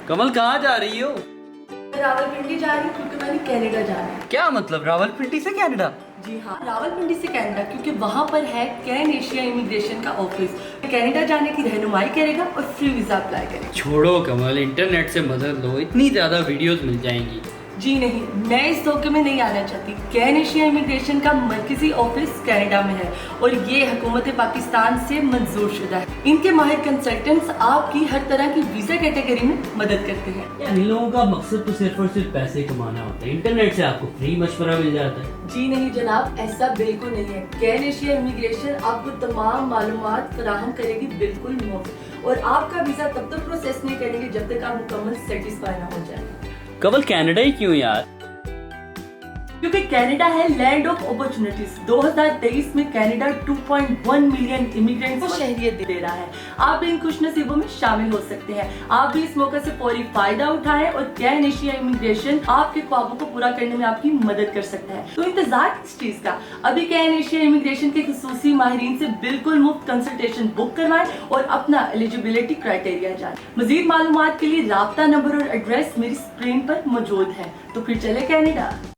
کمل کہاں جا رہی ہو؟ راولپنڈی جا رہی ہوں کیونکہ میں نے کینیڈا جانا ہے. کیا مطلب راولپنڈی سے کینیڈا؟ جی ہاں، راولپنڈی سے کینیڈا کیونکہ وہاں پر ہے کین ایشیا امیگریشن کا آفس. کینیڈا جانے کی رہنمائی کرے گا اور فری ویزا اپلائی کرے گا. چھوڑو کمل، انٹرنیٹ سے مدد لو، اتنی زیادہ ویڈیوز مل جائیں گی. جی نہیں، میں اس دھوکے میں نہیں آنا چاہتی. کین ایشیا امیگریشن کا مرکزی آفس کینیڈا میں ہے اور یہ حکومت پاکستان سے منظور شدہ ہے. ان کے ماہر کنسلٹنٹس آپ کی ہر طرح کی ویزا کیٹیگری میں مدد کرتے ہیں. ان لوگوں کا مقصد تو صرف اور صرف پیسے کمانا ہوتا ہے. انٹرنیٹ سے آپ کو فری مشورہ مل جاتا ہے. جی نہیں جناب، ایسا بالکل نہیں ہے. کین ایشیا امیگریشن آپ کو تمام معلومات فراہم کرے گی بالکل مفت، اور آپ کا ویزا تب تک پروسیس نہیں کریں گے جب تک آپ مکمل سیٹسفائی نہ ہو جائے. کمل کینیڈا ہی کیوں یار؟ کیونکہ کینیڈا ہے لینڈ آف اپرچونٹیز. 2023 میں کینیڈا 2.1 ملین امیگرینٹس کو شہریت دے رہا ہے. آپ بھی ان خوش نصیبوں میں شامل ہو سکتے ہیں. آپ بھی اس موقع سے فوری فائدہ اٹھائیں اور کین ایشیا امیگریشن آپ کے خوابوں کو پورا کرنے میں آپ کی مدد کر سکتا ہے. تو انتظار کس چیز کا؟ ابھی کین ایشیا امیگریشن کے خصوصی ماہرین سے بالکل مفت کنسلٹیشن بک کروائیں اور اپنا ایلیجیبلٹی کرائٹیریا جانیں. مزید معلومات کے لیے رابطہ نمبر اور ایڈریس میری اسکرین پر موجود ہے. تو پھر چلے کینیڈا.